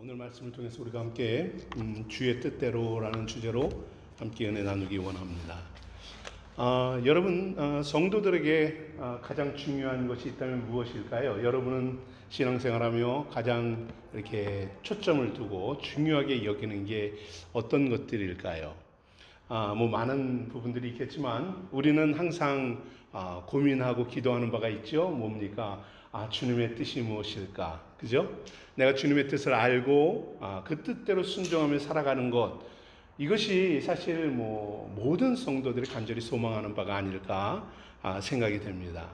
오늘 말씀을 통해서 우리가 함께 주의 뜻대로라는 주제로 함께 은혜 나누기 원합니다. 여러분, 성도들에게 가장 중요한 것이 있다면 무엇일까요? 여러분은 신앙생활하며 가장 이렇게 초점을 두고 중요하게 여기는 게 어떤 것들일까요? 뭐 많은 부분들이 있겠지만 우리는 항상 고민하고 기도하는 바가 있죠. 뭡니까? 주님의 뜻이 무엇일까? 그죠? 내가 주님의 뜻을 알고 그 뜻대로 순종하며 살아가는 것, 이것이 사실 모든 성도들이 간절히 소망하는 바가 아닐까 생각이 됩니다.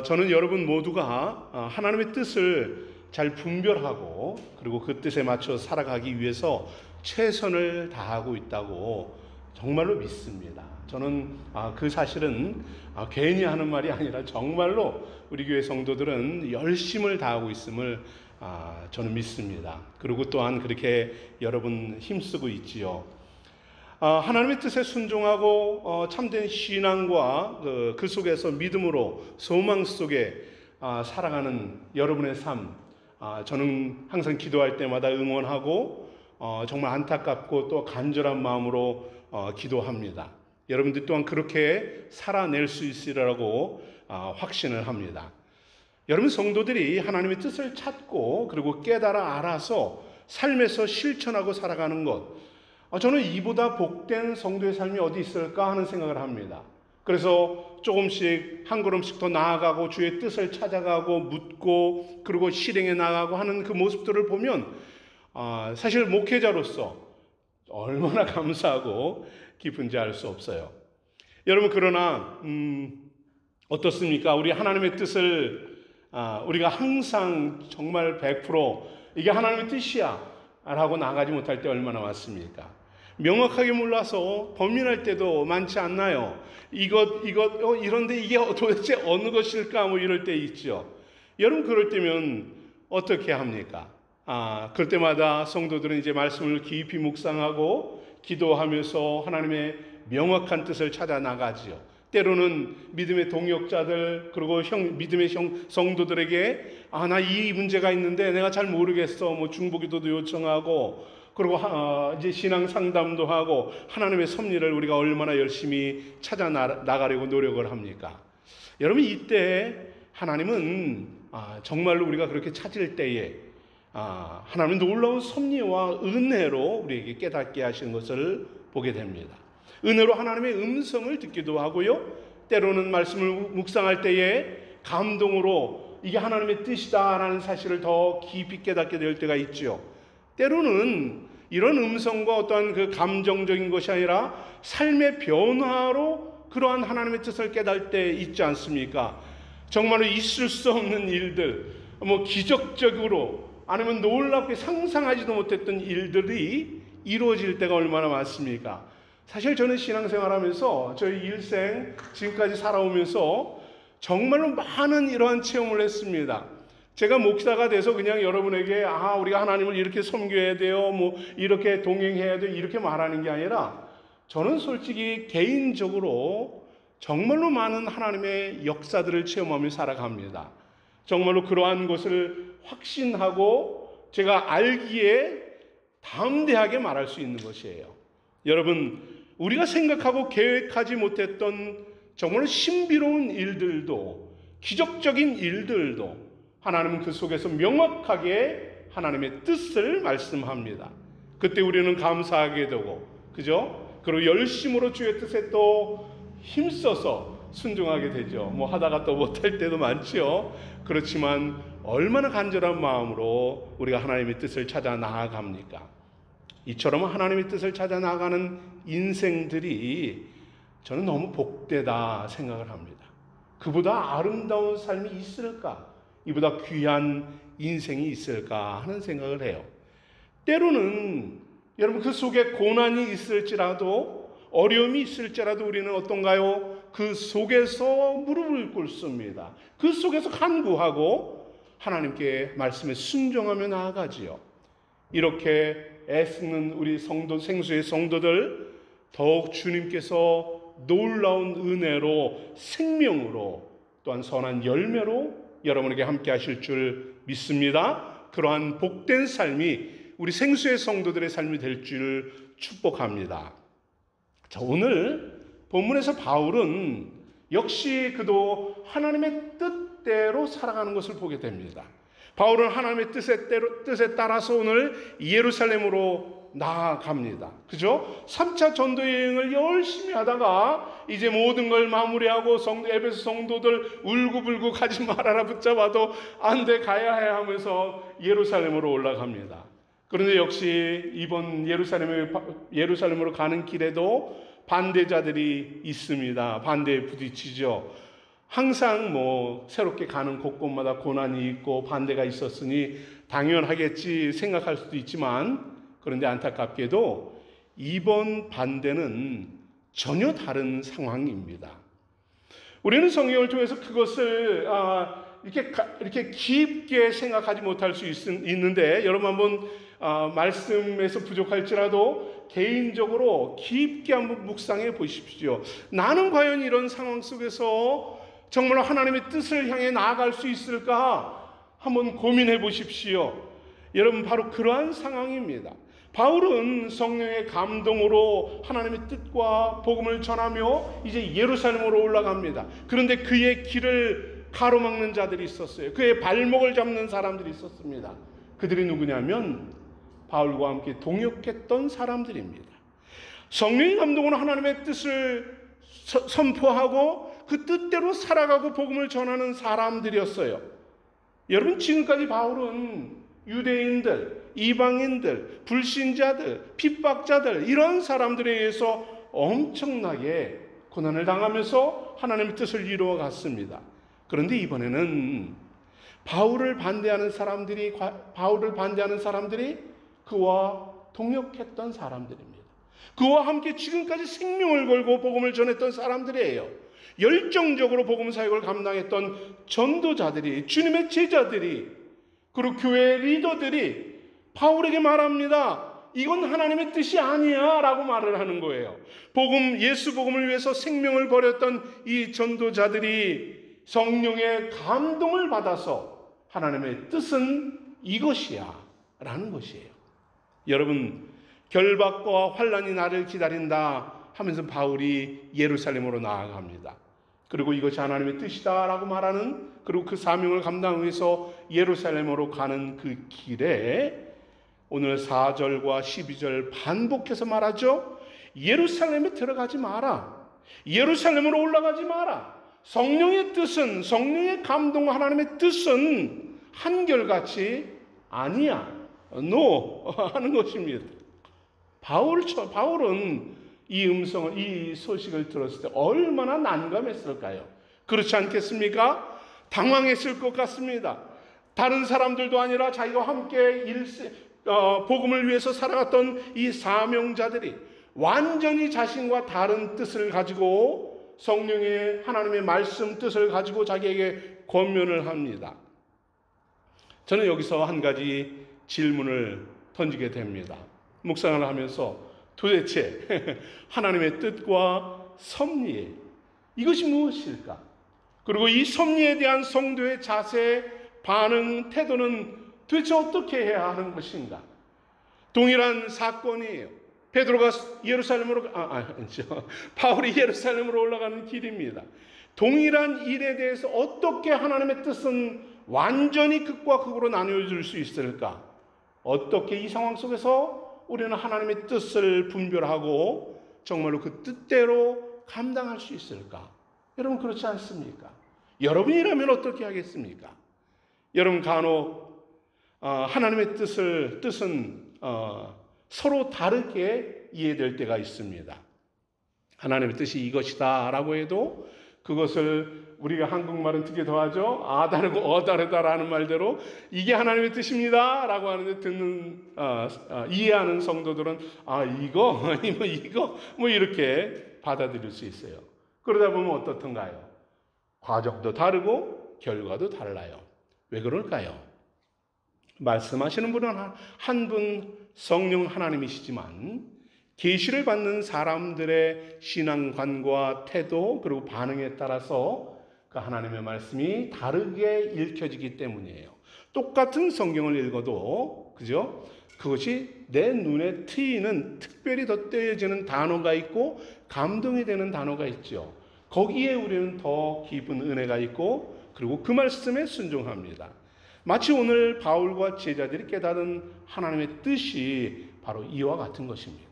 저는 여러분 모두가 하나님의 뜻을 잘 분별하고 그리고 그 뜻에 맞춰 살아가기 위해서 최선을 다하고 있다고 정말로 믿습니다. 저는 그 사실은 괜히 하는 말이 아니라 정말로 우리 교회 성도들은 열심을 다하고 있음을 저는 믿습니다. 그리고 또한 그렇게 여러분 힘쓰고 있지요. 하나님의 뜻에 순종하고 참된 신앙과 그 속에서 믿음으로 소망 속에 살아가는 여러분의 삶, 저는 항상 기도할 때마다 응원하고 정말 안타깝고 또 간절한 마음으로 기도합니다. 여러분들 또한 그렇게 살아낼 수 있으리라고 확신을 합니다. 여러분 성도들이 하나님의 뜻을 찾고 그리고 깨달아 알아서 삶에서 실천하고 살아가는 것, 저는 이보다 복된 성도의 삶이 어디 있을까 하는 생각을 합니다. 그래서 조금씩 한 걸음씩 더 나아가고 주의 뜻을 찾아가고 묻고 그리고 실행해 나가고 하는 그 모습들을 보면 사실 목회자로서 얼마나 감사하고 기쁜지 알 수 없어요. 여러분 그러나 어떻습니까? 우리 하나님의 뜻을 우리가 항상 정말 100% 이게 하나님의 뜻이야 라고 나가지 못할 때 얼마나 많습니까? 명확하게 몰라서 범인할 때도 많지 않나요? 이런데 이게 도대체 어느 것일까? 이럴 때 있죠. 여러분 그럴 때면 어떻게 합니까? 그럴 때마다 성도들은 이제 말씀을 깊이 묵상하고 기도하면서 하나님의 명확한 뜻을 찾아 나가지요. 때로는 믿음의 동역자들 그리고 믿음의 성도들에게 나 이 문제가 있는데 내가 잘 모르겠어. 중보기도도 요청하고 그리고 이제 신앙 상담도 하고 하나님의 섭리를 우리가 얼마나 열심히 찾아 나가려고 노력을 합니까? 여러분 이때 하나님은 정말로 우리가 그렇게 찾을 때에 하나님은 놀라운 섭리와 은혜로 우리에게 깨닫게 하시는 것을 보게 됩니다. 은혜로 하나님의 음성을 듣기도 하고요. 때로는 말씀을 묵상할 때에 감동으로 이게 하나님의 뜻이다라는 사실을 더 깊이 깨닫게 될 때가 있죠. 때로는 이런 음성과 어떠한 그 감정적인 것이 아니라 삶의 변화로 그러한 하나님의 뜻을 깨달을 때 있지 않습니까? 정말로 있을 수 없는 일들, 기적적으로 아니면 놀랍게 상상하지도 못했던 일들이 이루어질 때가 얼마나 많습니까? 사실 저는 신앙생활하면서 저희 일생 지금까지 살아오면서 정말로 많은 이러한 체험을 했습니다. 제가 목사가 돼서 그냥 여러분에게 우리가 하나님을 이렇게 섬겨야 돼요, 이렇게 동행해야 돼요 이렇게 말하는 게 아니라 저는 솔직히 개인적으로 정말로 많은 하나님의 역사들을 체험하며 살아갑니다. 정말로 그러한 것을 확신하고 제가 알기에 담대하게 말할 수 있는 것이에요. 여러분 우리가 생각하고 계획하지 못했던 정말 신비로운 일들도 기적적인 일들도 하나님은 그 속에서 명확하게 하나님의 뜻을 말씀합니다. 그때 우리는 감사하게 되고 그죠? 그리고 열심으로 주의 뜻에 또 힘써서 순종하게 되죠. 하다가 또 못할 때도 많지요. 그렇지만 얼마나 간절한 마음으로 우리가 하나님의 뜻을 찾아 나아갑니까? 이처럼 하나님의 뜻을 찾아 나가는 인생들이 저는 너무 복되다 생각을 합니다. 그보다 아름다운 삶이 있을까? 이보다 귀한 인생이 있을까 하는 생각을 해요. 때로는 여러분 그 속에 고난이 있을지라도 어려움이 있을지라도 우리는 어떤가요? 그 속에서 무릎을 꿇습니다. 그 속에서 간구하고 하나님께 말씀에 순종하며 나아가지요. 이렇게 애쓰는 우리 생수의 성도들 더욱 주님께서 놀라운 은혜로 생명으로 또한 선한 열매로 여러분에게 함께 하실 줄 믿습니다. 그러한 복된 삶이 우리 생수의 성도들의 삶이 될 줄 축복합니다. 자, 오늘 본문에서 바울은 역시 그도 하나님의 뜻대로 살아가는 것을 보게 됩니다. 바울은 하나님의 뜻에 따라서 오늘 예루살렘으로 나아갑니다. 그죠? 3차 전도 여행을 열심히 하다가 이제 모든 걸 마무리하고 에베소 성도들 울고불고 가지 말아라 붙잡아도 안 돼, 가야 해 하면서 예루살렘으로 올라갑니다. 그런데 역시 이번 예루살렘으로 가는 길에도 반대자들이 있습니다. 반대에 부딪히죠. 항상 새롭게 가는 곳곳마다 고난이 있고 반대가 있었으니 당연하겠지 생각할 수도 있지만, 그런데 안타깝게도 이번 반대는 전혀 다른 상황입니다. 우리는 성경을 통해서 그것을 이렇게 깊게 생각하지 못할 수 있는데, 여러분 한번 말씀에서 부족할지라도 개인적으로 깊게 한번 묵상해 보십시오. 나는 과연 이런 상황 속에서 정말로 하나님의 뜻을 향해 나아갈 수 있을까 한번 고민해 보십시오. 여러분, 바로 그러한 상황입니다. 바울은 성령의 감동으로 하나님의 뜻과 복음을 전하며 이제 예루살렘으로 올라갑니다. 그런데 그의 길을 가로막는 자들이 있었어요. 그의 발목을 잡는 사람들이 있었습니다. 그들이 누구냐면 바울과 함께 동역했던 사람들입니다. 성령의 감동으로 하나님의 뜻을 선포하고 그 뜻대로 살아가고 복음을 전하는 사람들이었어요. 여러분, 지금까지 바울은 유대인들, 이방인들, 불신자들, 핍박자들, 이런 사람들에 의해서 엄청나게 고난을 당하면서 하나님의 뜻을 이루어 갔습니다. 그런데 이번에는 바울을 반대하는 사람들이 그와 동역했던 사람들입니다. 그와 함께 지금까지 생명을 걸고 복음을 전했던 사람들이에요. 열정적으로 복음 사역을 감당했던 전도자들이, 주님의 제자들이, 그리고 교회 리더들이 바울에게 말합니다. 이건 하나님의 뜻이 아니야 라고 말을 하는 거예요. 예수 복음을 위해서 생명을 버렸던 이 전도자들이 성령의 감동을 받아서 하나님의 뜻은 이것이야 라는 것이에요. 여러분, 결박과 환난이 나를 기다린다 하면서 바울이 예루살렘으로 나아갑니다. 그리고 이것이 하나님의 뜻이다 라고 말하는, 그리고 그 사명을 감당하기 위해서 예루살렘으로 가는 그 길에 오늘 4절과 12절 반복해서 말하죠. 예루살렘에 들어가지 마라. 예루살렘으로 올라가지 마라. 성령의 뜻은, 성령의 감동, 하나님의 뜻은 한결같이 아니야. No 하는 것입니다. 바울은 이 소식을 들었을 때 얼마나 난감했을까요? 그렇지 않겠습니까? 당황했을 것 같습니다. 다른 사람들도 아니라 자기와 함께 복음을 위해서 살아갔던 이 사명자들이 완전히 자신과 다른 뜻을 가지고, 성령의 하나님의 말씀 뜻을 가지고 자기에게 권면을 합니다. 저는 여기서 한 가지 질문을 던지게 됩니다. 묵상을 하면서 도대체 하나님의 뜻과 섭리, 이것이 무엇일까? 그리고 이 섭리에 대한 성도의 자세, 반응, 태도는 도대체 어떻게 해야 하는 것인가? 동일한 사건이에요. 바울이 예루살렘으로 올라가는 길입니다. 동일한 일에 대해서 어떻게 하나님의 뜻은 완전히 극과 극으로 나뉘어질 수 있을까? 어떻게 이 상황 속에서 우리는 하나님의 뜻을 분별하고 정말로 그 뜻대로 감당할 수 있을까? 여러분, 그렇지 않습니까? 여러분이라면 어떻게 하겠습니까? 여러분, 간혹 하나님의 뜻은 서로 다르게 이해될 때가 있습니다. 하나님의 뜻이 이것이다 라고 해도 그것을 우리가 한국말은 특히 더하죠. 아 다르고 어 다르다라는 말대로 이게 하나님의 뜻입니다 라고 하는데 이해하는 성도들은 이거 이렇게 받아들일 수 있어요. 그러다 보면 어떻던가요? 과정도 다르고 결과도 달라요. 왜 그럴까요? 말씀하시는 분은 한 분 성령 하나님이시지만 계시를 받는 사람들의 신앙관과 태도 그리고 반응에 따라서 그 하나님의 말씀이 다르게 읽혀지기 때문이에요. 똑같은 성경을 읽어도, 그죠? 그것이 내 눈에 트이는, 특별히 더 떼어지는 단어가 있고 감동이 되는 단어가 있죠. 거기에 우리는 더 깊은 은혜가 있고, 그리고 그 말씀에 순종합니다. 마치 오늘 바울과 제자들이 깨달은 하나님의 뜻이 바로 이와 같은 것입니다.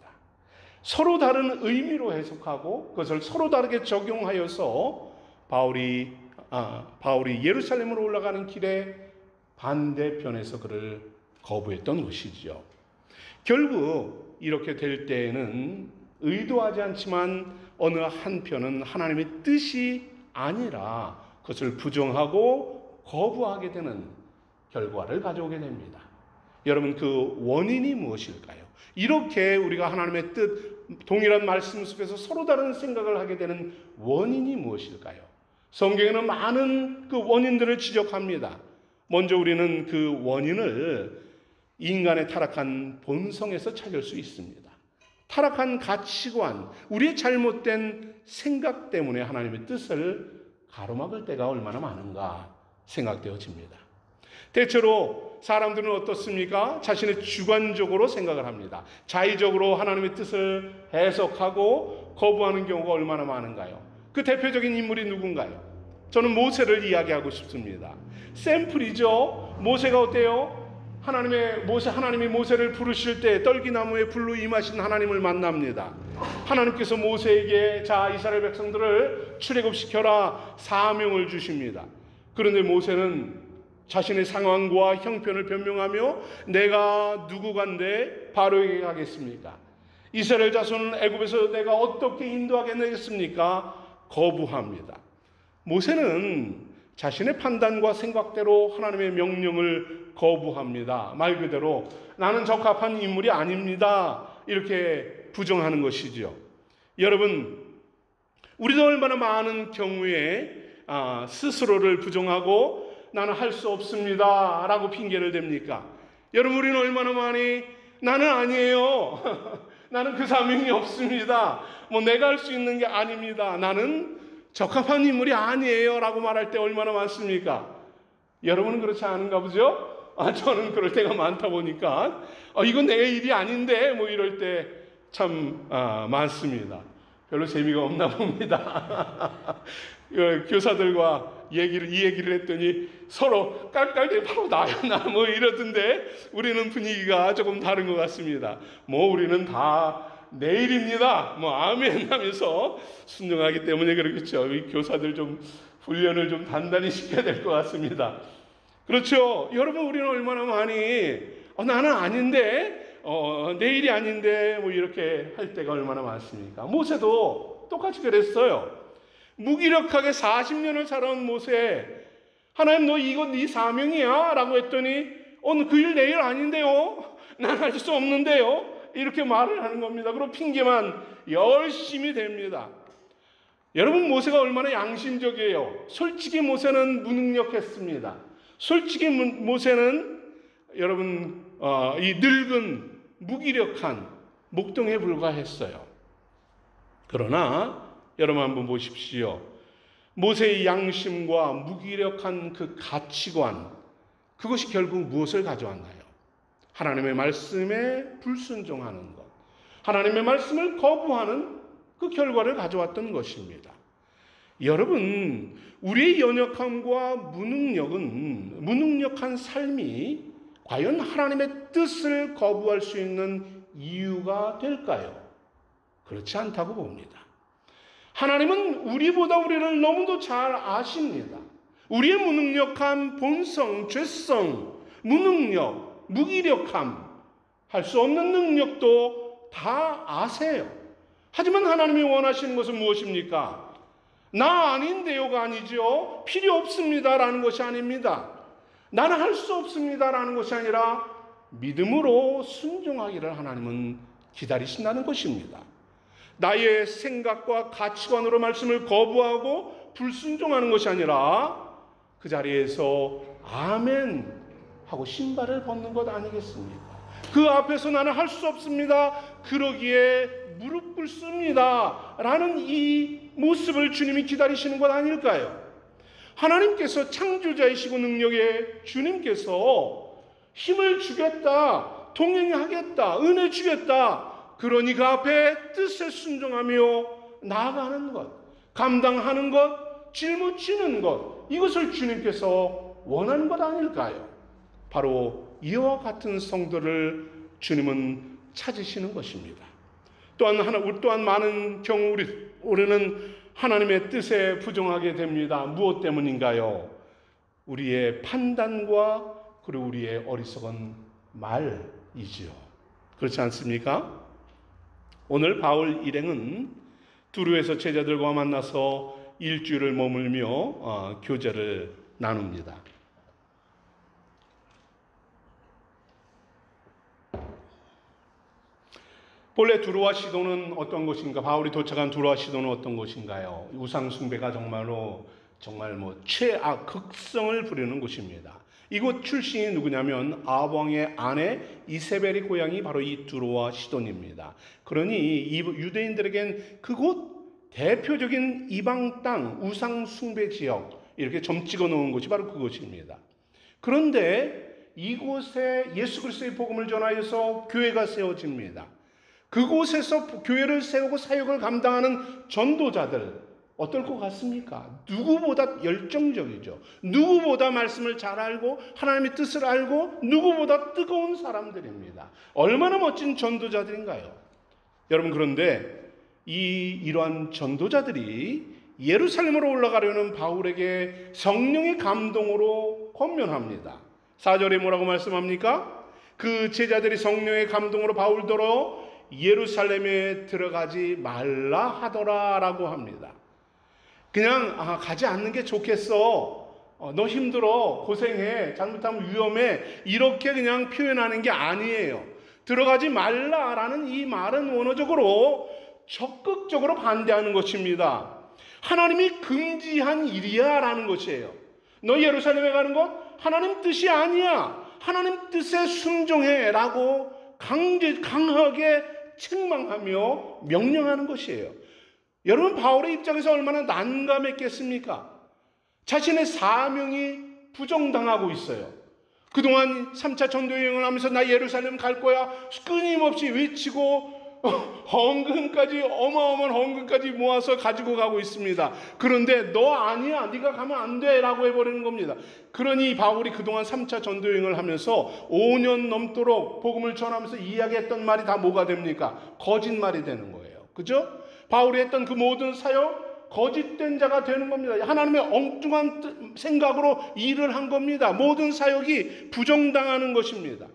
서로 다른 의미로 해석하고 그것을 서로 다르게 적용하여서 바울이 예루살렘으로 올라가는 길에 반대편에서 그를 거부했던 것이죠. 결국 이렇게 될 때에는 의도하지 않지만 어느 한편은 하나님의 뜻이 아니라 그것을 부정하고 거부하게 되는 결과를 가져오게 됩니다. 여러분, 그 원인이 무엇일까요? 이렇게 우리가 하나님의 뜻, 동일한 말씀 속에서 서로 다른 생각을 하게 되는 원인이 무엇일까요? 성경에는 많은 그 원인들을 지적합니다. 먼저 우리는 그 원인을 인간의 타락한 본성에서 찾을 수 있습니다. 타락한 가치관, 우리의 잘못된 생각 때문에 하나님의 뜻을 가로막을 때가 얼마나 많은가 생각되어집니다. 대체로 사람들은 어떻습니까? 자신의 주관적으로 생각을 합니다. 자의적으로 하나님의 뜻을 해석하고 거부하는 경우가 얼마나 많은가요? 그 대표적인 인물이 누군가요? 저는 모세를 이야기하고 싶습니다. 샘플이죠. 모세가 어때요? 하나님이 모세를 부르실 때 떨기나무에 불로 임하신 하나님을 만납니다. 하나님께서 모세에게 자, 이스라엘 백성들을 출애굽시켜라 사명을 주십니다. 그런데 모세는 자신의 상황과 형편을 변명하며 내가 누구간데 바로에게 가겠습니까? 이스라엘 자손은 애굽에서 내가 어떻게 인도하겠습니까? 거부합니다. 모세는 자신의 판단과 생각대로 하나님의 명령을 거부합니다. 말 그대로 나는 적합한 인물이 아닙니다. 이렇게 부정하는 것이죠. 여러분, 우리도 얼마나 많은 경우에 스스로를 부정하고 나는 할 수 없습니다 라고 핑계를 댑니까? 여러분, 우리는 얼마나 많이 나는 아니에요. 나는 그 사명이 없습니다. 내가 할 수 있는 게 아닙니다. 나는 적합한 인물이 아니에요 라고 말할 때 얼마나 많습니까? 여러분은 그렇지 않은가 보죠? 저는 그럴 때가 많다 보니까 이건 내 일이 아닌데 이럴 때 참 많습니다. 별로 재미가 없나 봅니다. 교사들과 이 얘기를 했더니 서로 깔깔대 바로 나야 나 이러던데 우리는 분위기가 조금 다른 것 같습니다. 우리는 다 내일입니다. 아멘 하면서 순종하기 때문에 그렇겠죠. 이 교사들 좀 훈련을 좀 단단히 시켜야 될 것 같습니다. 그렇죠. 여러분, 우리는 얼마나 많이 나는 아닌데 내일이 아닌데 이렇게 할 때가 얼마나 많습니까? 모세도 똑같이 그랬어요. 무기력하게 40년을 살아온 모세, 하나님 너 이거 네 사명이야 라고 했더니 그 일 내일 아닌데요, 난 할 수 없는데요, 이렇게 말을 하는 겁니다. 그리고 핑계만 열심히 댑니다. 여러분, 모세가 얼마나 양심적이에요. 솔직히 모세는 무능력했습니다. 솔직히 모세는 여러분 이 늙은 무기력한 목동에 불과했어요. 그러나 여러분 한번 보십시오. 모세의 양심과 무기력한 그 가치관, 그것이 결국 무엇을 가져왔나요? 하나님의 말씀에 불순종하는 것, 하나님의 말씀을 거부하는 그 결과를 가져왔던 것입니다. 여러분, 우리의 연약함과 무능력한 삶이 과연 하나님의 뜻을 거부할 수 있는 이유가 될까요? 그렇지 않다고 봅니다. 하나님은 우리보다 우리를 너무도 잘 아십니다. 우리의 무능력함, 본성, 죄성, 무능력, 무기력함, 할 수 없는 능력도 다 아세요. 하지만 하나님이 원하시는 것은 무엇입니까? 나 아닌데요가 아니죠. 필요 없습니다라는 것이 아닙니다. 나는 할 수 없습니다라는 것이 아니라 믿음으로 순종하기를 하나님은 기다리신다는 것입니다. 나의 생각과 가치관으로 말씀을 거부하고 불순종하는 것이 아니라 그 자리에서 아멘 하고 신발을 벗는 것 아니겠습니까? 그 앞에서 나는 할 수 없습니다, 그러기에 무릎 꿇습니다 라는 이 모습을 주님이 기다리시는 것 아닐까요? 하나님께서 창조자이시고 능력의 주님께서 힘을 주겠다, 동행하겠다, 은혜 주겠다. 그러니 그 앞에 뜻에 순종하며 나아가는 것, 감당하는 것, 짊어지는 것, 이것을 주님께서 원하는 것 아닐까요? 바로 이와 같은 성도를 주님은 찾으시는 것입니다. 또한 많은 경우 우리는 하나님의 뜻에 부정하게 됩니다. 무엇 때문인가요? 우리의 판단과 그리고 우리의 어리석은 말이지요. 그렇지 않습니까? 오늘 바울 일행은 두루에서 제자들과 만나서 일주일을 머물며 교제를 나눕니다. 본래 두로와 시도는 어떤 곳인가? 바울이 도착한 두로와 시도는 어떤 곳인가요? 우상 숭배가 정말 최악 극성을 부리는 곳입니다. 이곳 출신이 누구냐면 아합왕의 아내 이세벨의 고향이 바로 이 두로와 시돈입니다. 그러니 이 유대인들에겐 그곳 대표적인 이방 땅 우상 숭배 지역, 이렇게 점 찍어 놓은 곳이 바로 그곳입니다. 그런데 이곳에 예수 그리스도의 복음을 전하여서 교회가 세워집니다. 그곳에서 교회를 세우고 사역을 감당하는 전도자들, 어떨 것 같습니까? 누구보다 열정적이죠. 누구보다 말씀을 잘 알고 하나님의 뜻을 알고 누구보다 뜨거운 사람들입니다. 얼마나 멋진 전도자들인가요? 여러분, 그런데 이러한 전도자들이 예루살렘으로 올라가려는 바울에게 성령의 감동으로 권면합니다. 4절에 뭐라고 말씀합니까? 그 제자들이 성령의 감동으로 바울더러 예루살렘에 들어가지 말라 하더라 라고 합니다. 그냥 가지 않는 게 좋겠어, 너 힘들어, 고생해, 잘못하면 위험해, 이렇게 그냥 표현하는 게 아니에요. 들어가지 말라라는 이 말은 원어적으로 적극적으로 반대하는 것입니다. 하나님이 금지한 일이야 라는 것이에요. 너 예루살렘에 가는 것 하나님 뜻이 아니야, 하나님 뜻에 순종해 라고 강하게 책망하며 명령하는 것이에요. 여러분, 바울의 입장에서 얼마나 난감했겠습니까? 자신의 사명이 부정당하고 있어요. 그동안 3차 전도여행을 하면서 나 예루살렘 갈 거야 끊임없이 외치고 헌금까지, 어마어마한 헌금까지 모아서 가지고 가고 있습니다. 그런데 너 아니야, 네가 가면 안 돼 라고 해버리는 겁니다. 그러니 바울이 그동안 3차 전도여행을 하면서 5년 넘도록 복음을 전하면서 이야기했던 말이 다 뭐가 됩니까? 거짓말이 되는 거예요. 그죠? 바울이 했던 그 모든 사역 거짓된 자가 되는 겁니다. 하나님의 엉뚱한 생각으로 일을 한 겁니다. 모든 사역이 부정당하는 것입니다.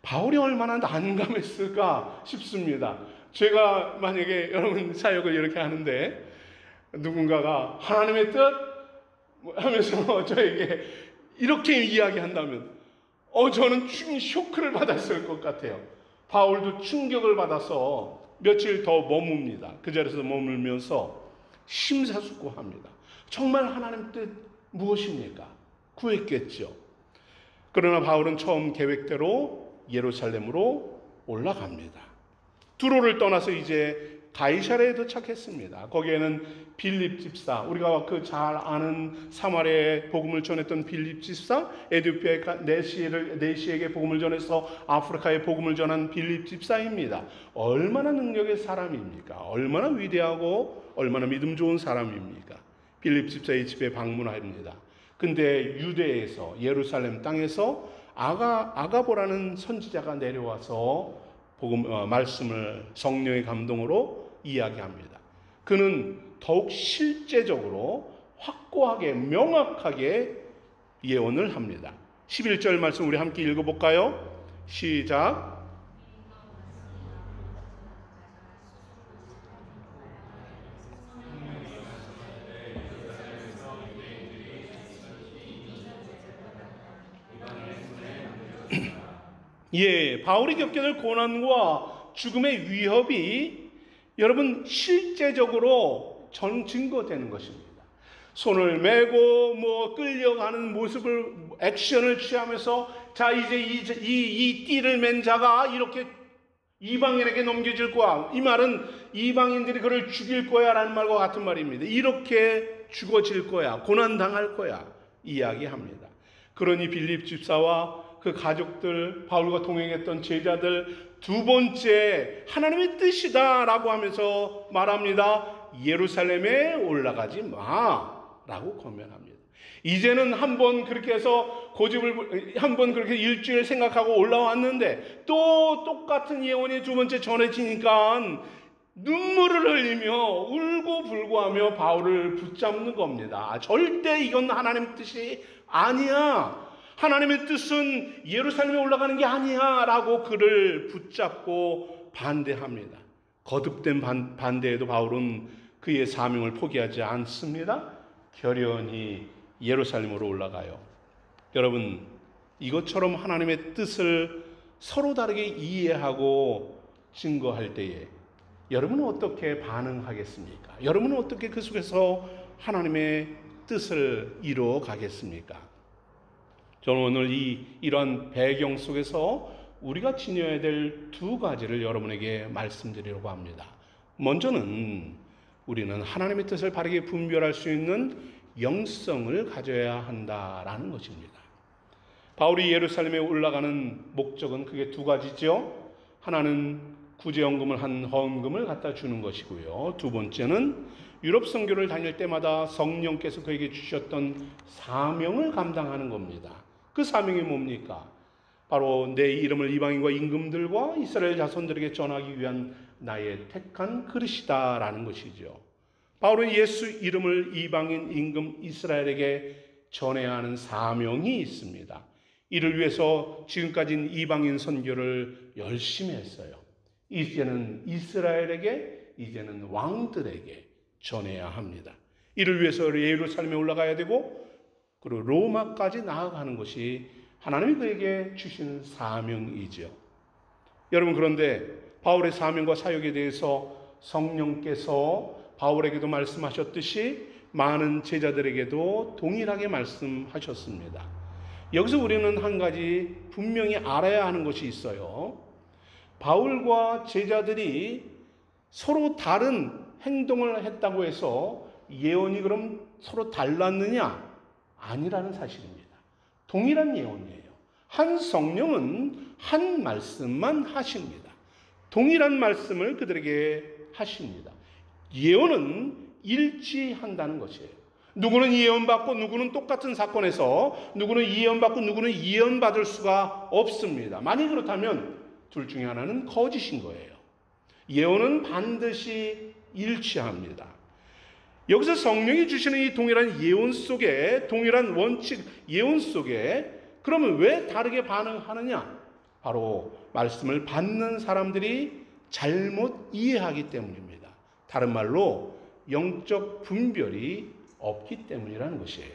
바울이 얼마나 난감했을까 싶습니다. 제가 만약에 여러분 사역을 이렇게 하는데 누군가가 하나님의 뜻 하면서 저에게 이렇게 이야기한다면 저는 쇼크를 받았을 것 같아요. 바울도 충격을 받아서 며칠 더 머뭅니다. 그 자리에서 머물면서 심사숙고합니다. 정말 하나님 뜻 무엇입니까? 구했겠죠. 그러나 바울은 처음 계획대로 예루살렘으로 올라갑니다. 두로를 떠나서 이제 가이사랴에 도착했습니다. 거기에는 빌립 집사, 우리가 그 잘 아는 사마리아에 복음을 전했던 빌립 집사, 에디오피아의 네시에게 복음을 전해서 아프리카에 복음을 전한 빌립 집사입니다. 얼마나 능력의 사람입니까? 얼마나 위대하고 얼마나 믿음 좋은 사람입니까? 빌립 집사의 집에 방문합니다. 근데 유대에서, 예루살렘 땅에서 아가보라는 선지자가 내려와서 말씀을 성령의 감동으로 이야기합니다. 그는 더욱 실제적으로 확고하게 명확하게 예언을 합니다. 11절 말씀 우리 함께 읽어볼까요? 시작. 바울이 겪게 될 고난과 죽음의 위협이 여러분 실제적으로 증거되는 것입니다. 손을 메고 끌려가는 모습을 액션을 취하면서 자 이제 이 띠를 맨 자가 이렇게 이방인에게 넘겨질 거야. 이 말은 이방인들이 그를 죽일 거야 라는 말과 같은 말입니다. 이렇게 죽어질 거야, 고난당할 거야 이야기합니다. 그러니 빌립 집사와 그 가족들, 바울과 동행했던 제자들, 두 번째 하나님의 뜻이다라고 하면서 말합니다. 예루살렘에 올라가지 마라고 권면합니다. 이제는 한번 그렇게 해서 한번 그렇게 일주일 생각하고 올라왔는데 또 똑같은 예언이 두 번째 전해지니까 눈물을 흘리며 울고불고하며 바울을 붙잡는 겁니다. 절대 이건 하나님의 뜻이 아니야. 하나님의 뜻은 예루살렘에 올라가는 게 아니야 라고 그를 붙잡고 반대합니다. 거듭된 반대에도 바울은 그의 사명을 포기하지 않습니다. 결연히 예루살렘으로 올라가요. 여러분, 이것처럼 하나님의 뜻을 서로 다르게 이해하고 증거할 때에 여러분은 어떻게 반응하겠습니까? 여러분은 어떻게 그 속에서 하나님의 뜻을 이루어 가겠습니까? 저는 오늘 이러한 배경 속에서 우리가 지녀야 될 두 가지를 여러분에게 말씀드리려고 합니다. 먼저는 우리는 하나님의 뜻을 바르게 분별할 수 있는 영성을 가져야 한다라는 것입니다. 바울이 예루살렘에 올라가는 목적은 그게 두 가지죠. 하나는 구제연금을 한 헌금을 갖다 주는 것이고요. 두 번째는 유럽 선교를 다닐 때마다 성령께서 그에게 주셨던 사명을 감당하는 겁니다. 그 사명이 뭡니까? 바로 내 이름을 이방인과 임금들과 이스라엘 자손들에게 전하기 위한 나의 택한 그릇이다라는 것이죠. 바울은 예수 이름을 이방인, 임금, 이스라엘에게 전해야 하는 사명이 있습니다. 이를 위해서 지금까지는 이방인 선교를 열심히 했어요. 이제는 이스라엘에게, 이제는 왕들에게 전해야 합니다. 이를 위해서 예루살렘에 올라가야 되고 그리고 로마까지 나아가는 것이 하나님이 그에게 주신 사명이죠. 여러분, 그런데 바울의 사명과 사역에 대해서 성령께서 바울에게도 말씀하셨듯이 많은 제자들에게도 동일하게 말씀하셨습니다. 여기서 우리는 한 가지 분명히 알아야 하는 것이 있어요. 바울과 제자들이 서로 다른 행동을 했다고 해서 예언이 그럼 서로 달랐느냐? 아니라는 사실입니다. 동일한 예언이에요. 한 성령은 한 말씀만 하십니다. 동일한 말씀을 그들에게 하십니다. 예언은 일치한다는 것이에요. 누구는 예언받고 누구는 똑같은 사건에서 누구는 예언받고 누구는 예언받을 수가 없습니다. 만약 그렇다면 둘 중에 하나는 거짓인 거예요. 예언은 반드시 일치합니다. 여기서 성령이 주시는 이 동일한 예언 속에, 동일한 원칙, 예언 속에 그러면 왜 다르게 반응하느냐? 바로 말씀을 받는 사람들이 잘못 이해하기 때문입니다. 다른 말로 영적 분별이 없기 때문이라는 것이에요.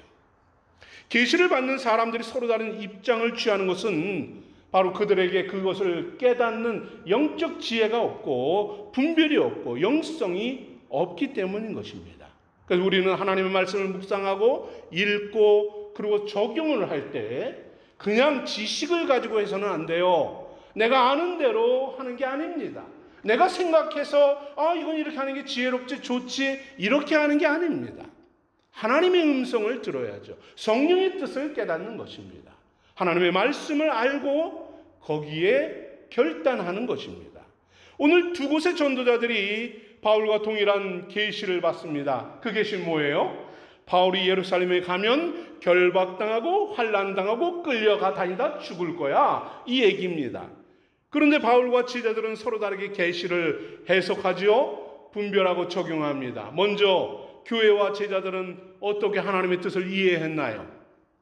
계시를 받는 사람들이 서로 다른 입장을 취하는 것은 바로 그들에게 그것을 깨닫는 영적 지혜가 없고 분별이 없고 영성이 없기 때문인 것입니다. 그래서 우리는 하나님의 말씀을 묵상하고 읽고 그리고 적용을 할 때 그냥 지식을 가지고 해서는 안 돼요. 내가 아는 대로 하는 게 아닙니다. 내가 생각해서 이건 이렇게 하는 게 지혜롭지 좋지 이렇게 하는 게 아닙니다. 하나님의 음성을 들어야죠. 성령의 뜻을 깨닫는 것입니다. 하나님의 말씀을 알고 거기에 결단하는 것입니다. 오늘 두 곳의 전도자들이 바울과 동일한 계시를 받습니다. 그 계시는 뭐예요? 바울이 예루살렘에 가면 결박당하고 환난당하고 끌려가 다니다 죽을 거야. 이 얘기입니다. 그런데 바울과 제자들은 서로 다르게 계시를 해석하지요. 분별하고 적용합니다. 먼저 교회와 제자들은 어떻게 하나님의 뜻을 이해했나요?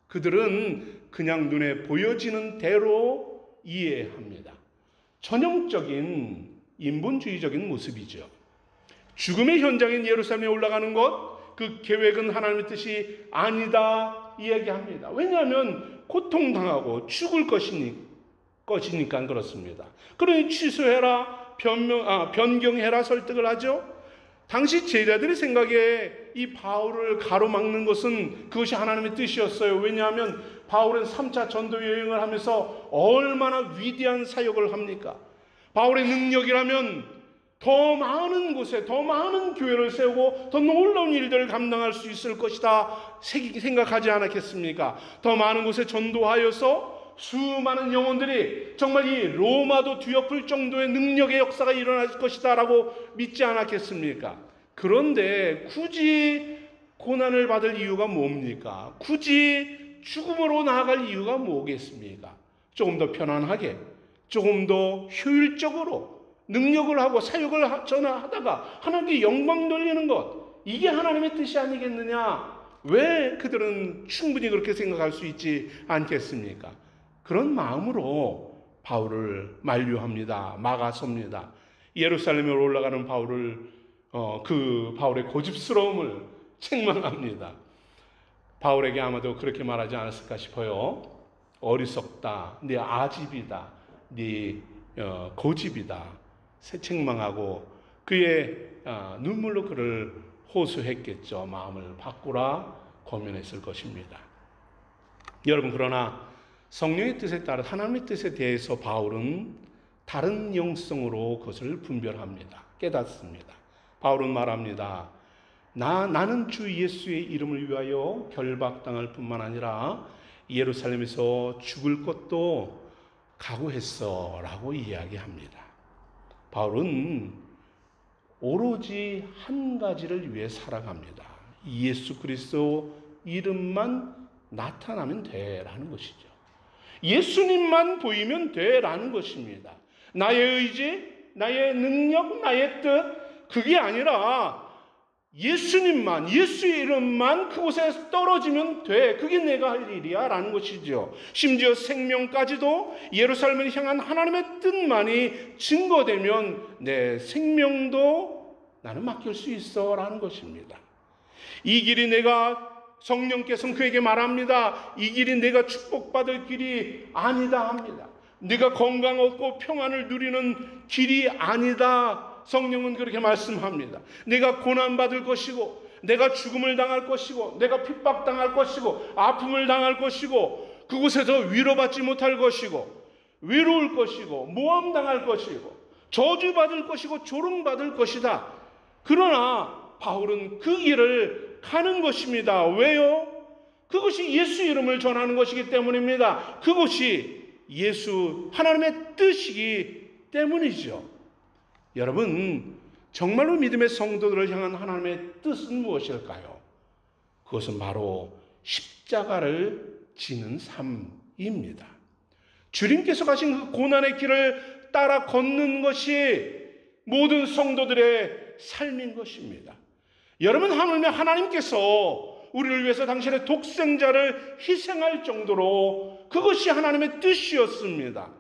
그들은 그냥 눈에 보여지는 대로 이해합니다. 전형적인 인본주의적인 모습이죠. 죽음의 현장인 예루살렘에 올라가는 것, 그 계획은 하나님의 뜻이 아니다 이야기합니다. 왜냐하면 고통당하고 죽을 것이니까 그렇습니다. 그러니 취소해라, 변경해라 설득을 하죠. 당시 제자들의 생각에 이 바울을 가로막는 것은 그것이 하나님의 뜻이었어요. 왜냐하면 바울은 3차 전도 여행을 하면서 얼마나 위대한 사역을 합니까? 바울의 능력이라면 더 많은 곳에 더 많은 교회를 세우고 더 놀라운 일들을 감당할 수 있을 것이다 생각하지 않았겠습니까? 더 많은 곳에 전도하여서 수많은 영혼들이 정말 이 로마도 뒤엎을 정도의 능력의 역사가 일어날 것이다 라고 믿지 않았겠습니까? 그런데 굳이 고난을 받을 이유가 뭡니까? 굳이 죽음으로 나아갈 이유가 뭐겠습니까? 조금 더 편안하게, 조금 더 효율적으로 능력을 하고 사역을 전하다가 하나님께 영광 돌리는 것, 이게 하나님의 뜻이 아니겠느냐? 왜 그들은 충분히 그렇게 생각할 수 있지 않겠습니까? 그런 마음으로 바울을 만류합니다. 막아섭니다. 예루살렘으로 올라가는 바울을 그 바울의 고집스러움을 책망합니다. 바울에게 아마도 그렇게 말하지 않았을까 싶어요. 어리석다, 네 아집이다, 네 고집이다, 책망하고 그의 눈물로 그를 호소했겠죠. 마음을 바꾸라 권면했을 것입니다. 여러분, 그러나 성령의 뜻에 따라 하나님의 뜻에 대해서 바울은 다른 영성으로 그것을 분별합니다. 깨닫습니다. 바울은 말합니다. 나는 주 예수의 이름을 위하여 결박당할 뿐만 아니라 예루살렘에서 죽을 것도 각오했어 라고 이야기합니다. 바울은 오로지 한 가지를 위해 살아갑니다. 예수 그리스도 이름만 나타나면 돼라는 것이죠. 예수님만 보이면 돼라는 것입니다. 나의 의지, 나의 능력, 나의 뜻, 그게 아니라 예수님만, 예수의 이름만 그곳에 떨어지면 돼. 그게 내가 할 일이야 라는 것이죠. 심지어 생명까지도 예루살렘을 향한 하나님의 뜻만이 증거되면 내 생명도 나는 맡길 수 있어 라는 것입니다. 이 길이 내가 성령께서는 그에게 말합니다. 이 길이 내가 축복받을 길이 아니다 합니다. 네가 건강 얻고 평안을 누리는 길이 아니다. 성령은 그렇게 말씀합니다. 내가 고난받을 것이고 내가 죽음을 당할 것이고 내가 핍박당할 것이고 아픔을 당할 것이고 그곳에서 위로받지 못할 것이고 외로울 것이고 모함당할 것이고 저주받을 것이고 조롱받을 것이다. 그러나 바울은 그 길을 가는 것입니다. 왜요? 그것이 예수 이름을 전하는 것이기 때문입니다. 그것이 예수 하나님의 뜻이기 때문이죠. 여러분, 정말로 믿음의 성도들을 향한 하나님의 뜻은 무엇일까요? 그것은 바로 십자가를 지는 삶입니다. 주님께서 가신 그 고난의 길을 따라 걷는 것이 모든 성도들의 삶인 것입니다. 여러분, 하물며 하나님께서 우리를 위해서 당신의 독생자를 희생할 정도로 그것이 하나님의 뜻이었습니다.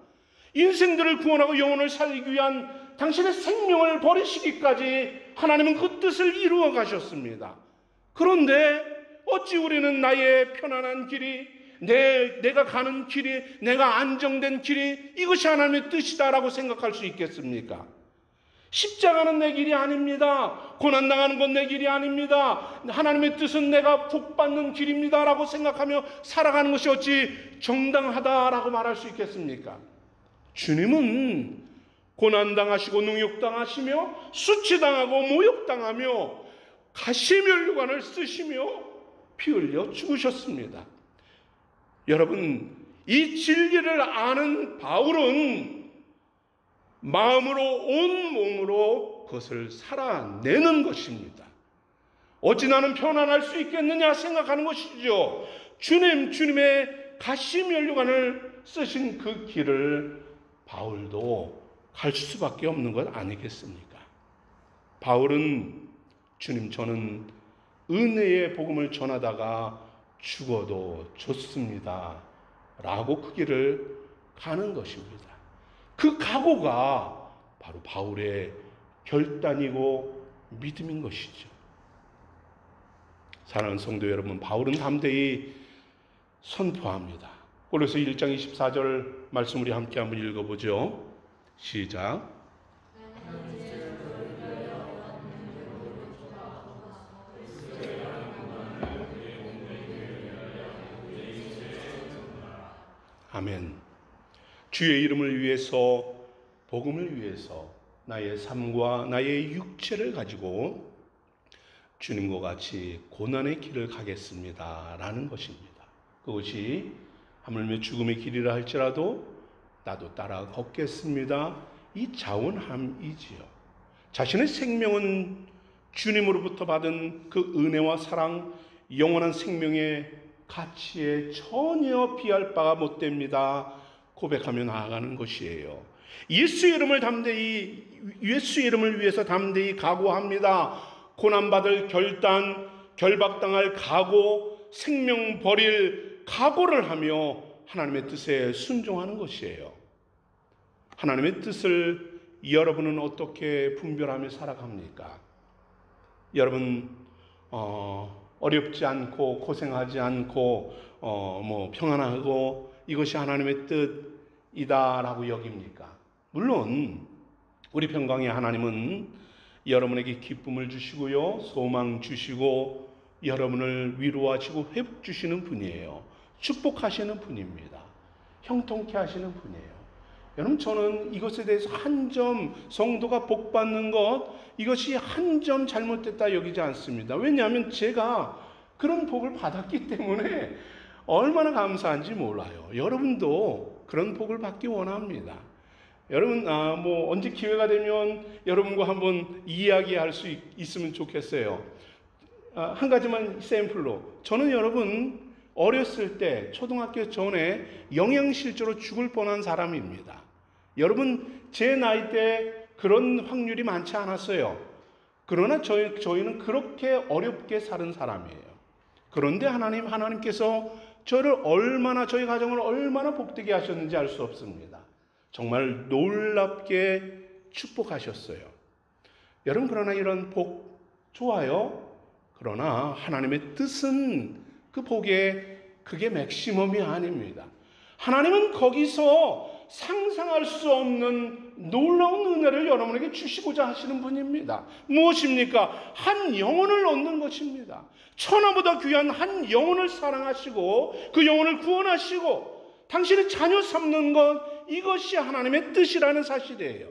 인생들을 구원하고 영혼을 살리기 위한 당신의 생명을 버리시기까지 하나님은 그 뜻을 이루어 가셨습니다. 그런데 어찌 우리는 나의 편안한 길이, 내가 가는 길이, 내가 안정된 길이 이것이 하나님의 뜻이다라고 생각할 수 있겠습니까? 십자가는 내 길이 아닙니다. 고난당하는 건 내 길이 아닙니다. 하나님의 뜻은 내가 복받는 길입니다라고 생각하며 살아가는 것이 어찌 정당하다라고 말할 수 있겠습니까? 주님은 고난당하시고 능욕당하시며 수치당하고 모욕당하며 가시면류관을 쓰시며 피 흘려 죽으셨습니다. 여러분, 이 진리를 아는 바울은 마음으로 온 몸으로 그것을 살아내는 것입니다. 어찌 나는 편안할 수 있겠느냐 생각하는 것이죠. 주님의 가시면류관을 쓰신 그 길을 바울도 갈 수밖에 없는 것 아니겠습니까? 바울은 주님, 저는 은혜의 복음을 전하다가 죽어도 좋습니다 라고 그 길을 가는 것입니다. 그 각오가 바로 바울의 결단이고 믿음인 것이죠. 사랑하는 성도 여러분, 바울은 담대히 선포합니다. 고린도서 1장 24절 말씀 우리 함께 한번 읽어보죠. 시작. 아멘. 주의 이름을 위해서, 복음을 위해서 나의 삶과 나의 육체를 가지고 주님과 같이 고난의 길을 가겠습니다 라는 것입니다. 그것이 하물며 죽음의 길이라 할지라도 나도 따라 걷겠습니다, 이 자원함이지요. 자신의 생명은 주님으로부터 받은 그 은혜와 사랑, 영원한 생명의 가치에 전혀 비할 바가 못됩니다 고백하며 나아가는 것이에요. 예수의 이름을 위해서 담대히 각오합니다. 고난받을 결단, 결박당할 각오, 생명 버릴 각오를 하며 하나님의 뜻에 순종하는 것이에요. 하나님의 뜻을 여러분은 어떻게 분별하며 살아갑니까? 여러분 어렵지 않고 고생하지 않고 평안하고 이것이 하나님의 뜻이다라고 여깁니까? 물론 우리 평강의 하나님은 여러분에게 기쁨을 주시고요, 소망 주시고 여러분을 위로하시고 회복 주시는 분이에요. 축복하시는 분입니다. 형통케 하시는 분이에요. 여러분, 저는 이것에 대해서 한 점, 성도가 복받는 것, 이것이 한 점 잘못됐다 여기지 않습니다. 왜냐하면 제가 그런 복을 받았기 때문에 얼마나 감사한지 몰라요. 여러분도 그런 복을 받기 원합니다. 여러분, 언제 기회가 되면 여러분과 한번 이야기할 수 있으면 좋겠어요. 한 가지만 샘플로. 저는 여러분, 어렸을 때, 초등학교 전에 영양실조로 죽을 뻔한 사람입니다. 여러분, 제 나이 때 그런 확률이 많지 않았어요. 그러나 저희는 그렇게 어렵게 사는 사람이에요. 그런데 하나님께서 저희 가정을 얼마나 복되게 하셨는지 알 수 없습니다. 정말 놀랍게 축복하셨어요. 여러분, 그러나 이런 복 좋아요. 그러나 하나님의 뜻은 그 복에 그게 맥시멈이 아닙니다. 하나님은 거기서 상상할 수 없는 놀라운 은혜를 여러분에게 주시고자 하시는 분입니다. 무엇입니까? 한 영혼을 얻는 것입니다. 천하보다 귀한 한 영혼을 사랑하시고 그 영혼을 구원하시고 당신의 자녀 삼는 것, 이것이 하나님의 뜻이라는 사실이에요.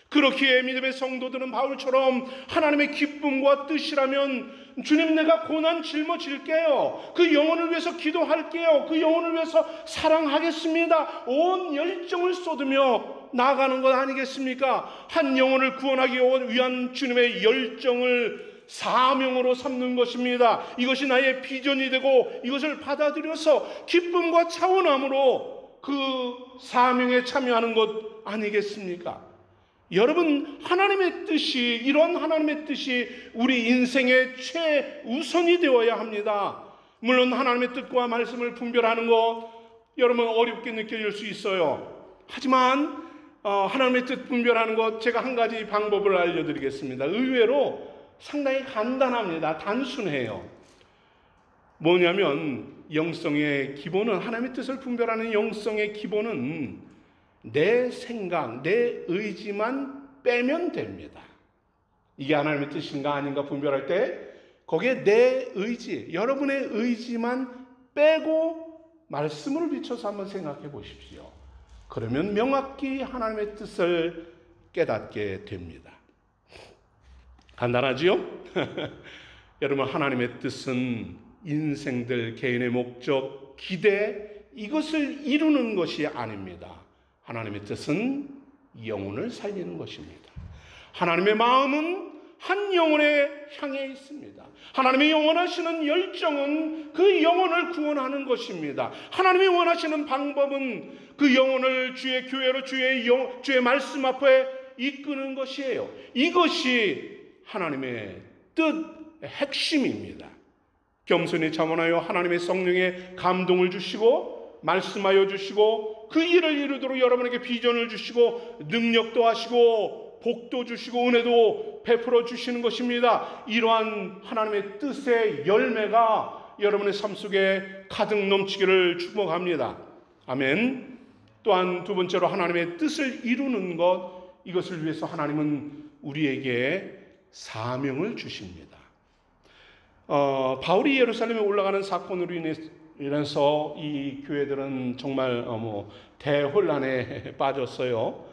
그렇기에 믿음의 성도들은 바울처럼 하나님의 기쁨과 뜻이라면 주님, 내가 고난 짊어질게요. 그 영혼을 위해서 기도할게요. 그 영혼을 위해서 사랑하겠습니다. 온 열정을 쏟으며 나아가는 것 아니겠습니까? 한 영혼을 구원하기 위한 주님의 열정을 사명으로 삼는 것입니다. 이것이 나의 비전이 되고 이것을 받아들여서 기쁨과 차원함으로 그 사명에 참여하는 것 아니겠습니까? 여러분, 하나님의 뜻이, 이런 하나님의 뜻이 우리 인생의 최우선이 되어야 합니다. 물론 하나님의 뜻과 말씀을 분별하는 것 여러분 어렵게 느껴질 수 있어요. 하지만 하나님의 뜻 분별하는 것, 제가 한 가지 방법을 알려드리겠습니다. 의외로 상당히 간단합니다. 단순해요. 뭐냐면 영성의 기본은, 하나님의 뜻을 분별하는 영성의 기본은 내 생각, 내 의지만 빼면 됩니다. 이게 하나님의 뜻인가 아닌가 분별할 때 거기에 내 의지, 여러분의 의지만 빼고 말씀을 비춰서 한번 생각해 보십시오. 그러면 명확히 하나님의 뜻을 깨닫게 됩니다. 간단하지요? 여러분, 하나님의 뜻은 인생들, 개인의 목적, 기대, 이것을 이루는 것이 아닙니다. 하나님의 뜻은 영혼을 살리는 것입니다. 하나님의 마음은 한 영혼에 향해 있습니다. 하나님의 영원하시는 열정은 그 영혼을 구원하는 것입니다. 하나님이 원하시는 방법은 그 영혼을 주의 교회로 주의 말씀 앞에 이끄는 것이에요. 이것이 하나님의 뜻 핵심입니다. 겸손히 자원하여 하나님의 성령의 감동을 주시고 말씀하여 주시고 그 일을 이루도록 여러분에게 비전을 주시고 능력도 하시고 복도 주시고 은혜도 베풀어 주시는 것입니다. 이러한 하나님의 뜻의 열매가 여러분의 삶 속에 가득 넘치기를 축복합니다. 아멘. 또한 두 번째로 하나님의 뜻을 이루는 것, 이것을 위해서 하나님은 우리에게 사명을 주십니다. 바울이 예루살렘에 올라가는 사건으로 인해서 이 교회들은 정말 대혼란에 빠졌어요.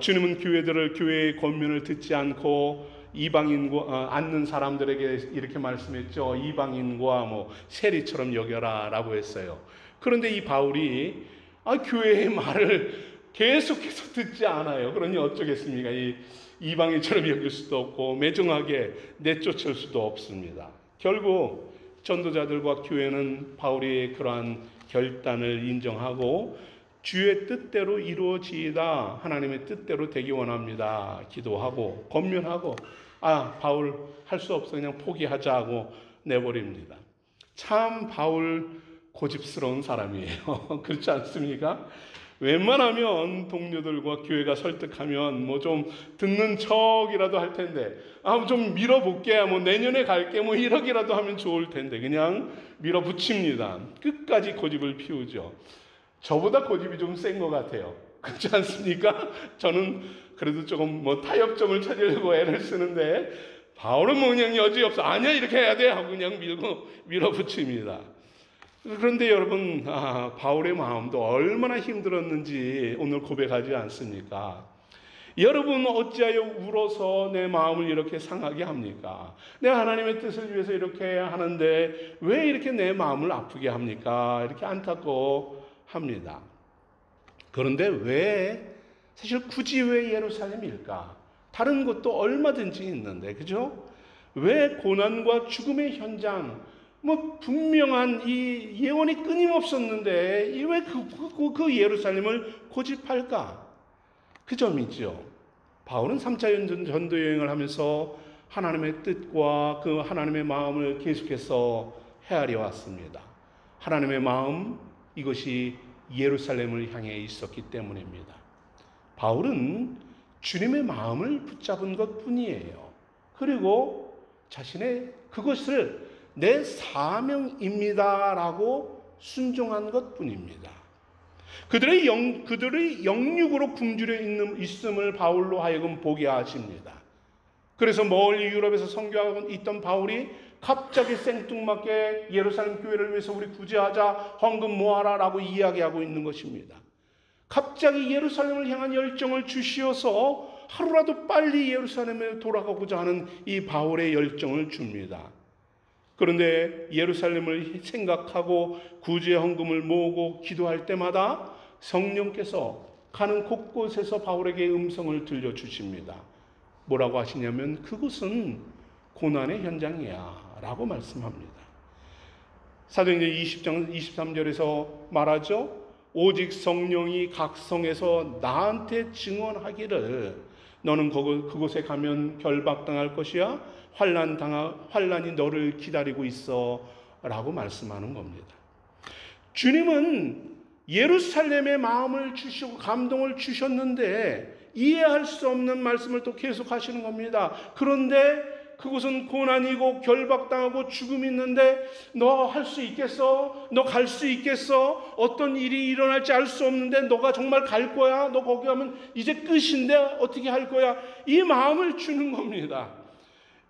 주님은 교회의 권면을 듣지 않고 이방인과 앉는 사람들에게 이렇게 말씀했죠. 이방인과 뭐 세리처럼 여겨라라고 했어요. 그런데 이 바울이 교회의 말을 계속해서 듣지 않아요. 그러니 어쩌겠습니까? 이 이방인처럼 여길 수도 없고 매정하게 내쫓을 수도 없습니다. 결국 전도자들과 교회는 바울의 그러한 결단을 인정하고 주의 뜻대로 이루어지이다, 하나님의 뜻대로 되기 원합니다, 기도하고 권면하고 바울 할 수 없어 그냥 포기하자 고 내버립니다. 참 바울 고집스러운 사람이에요. 그렇지 않습니까? 웬만하면 동료들과 교회가 설득하면 뭐 좀 듣는 척이라도 할 텐데 좀 밀어볼게, 뭐 내년에 갈게, 뭐 이러기라도 하면 좋을 텐데 그냥 밀어붙입니다. 끝까지 고집을 피우죠. 저보다 고집이 좀 센 것 같아요. 그렇지 않습니까? 저는 그래도 조금 뭐 타협점을 찾으려고 애를 쓰는데 바울은 뭐 그냥 여지없어, 아니야 이렇게 해야 돼 하고 그냥 밀어붙입니다. 그런데 여러분, 바울의 마음도 얼마나 힘들었는지 오늘 고백하지 않습니까? 여러분, 어찌하여 울어서 내 마음을 이렇게 상하게 합니까? 내가 하나님의 뜻을 위해서 이렇게 하는데 왜 이렇게 내 마음을 아프게 합니까? 이렇게 안타까워합니다. 그런데 사실 굳이 왜 예루살렘일까? 다른 곳도 얼마든지 있는데, 그죠? 왜 고난과 죽음의 현장, 뭐 분명한 이 예언이 끊임없었는데 왜 그 예루살렘을 고집할까? 그 점이죠. 바울은 3차 전도 여행을 하면서 하나님의 뜻과 그 하나님의 마음을 계속해서 헤아려 왔습니다. 하나님의 마음, 이것이 예루살렘을 향해 있었기 때문입니다. 바울은 주님의 마음을 붙잡은 것뿐이에요. 그리고 자신의 그것을 내 사명입니다라고 순종한 것뿐입니다. 그들의 영육으로 굶주려 있음을 바울로 하여금 보게 하십니다. 그래서 멀리 유럽에서 선교하고 있던 바울이 갑자기 생뚱맞게 예루살렘 교회를 위해서 우리 구제하자, 헌금 모아라라고 이야기하고 있는 것입니다. 갑자기 예루살렘을 향한 열정을 주시어서 하루라도 빨리 예루살렘에 돌아가고자 하는 이 바울의 열정을 줍니다. 그런데 예루살렘을 생각하고 구제 헌금을 모으고 기도할 때마다 성령께서 가는 곳곳에서 바울에게 음성을 들려주십니다. 뭐라고 하시냐면 그것은 고난의 현장이야 라고 말씀합니다. 사도행전 20장 23절에서 말하죠. 오직 성령이 각 성에서 나한테 증언하기를 너는 그곳에 가면 결박당할 것이야, 환난이 너를 기다리고 있어 라고 말씀하는 겁니다. 주님은 예루살렘의 마음을 주시고 감동을 주셨는데 이해할 수 없는 말씀을 또 계속 하시는 겁니다. 그런데 그곳은 고난이고 결박당하고 죽음이 있는데 너 할 수 있겠어? 너 갈 수 있겠어? 어떤 일이 일어날지 알 수 없는데 너가 정말 갈 거야? 너 거기 가면 이제 끝인데 어떻게 할 거야? 이 마음을 주는 겁니다.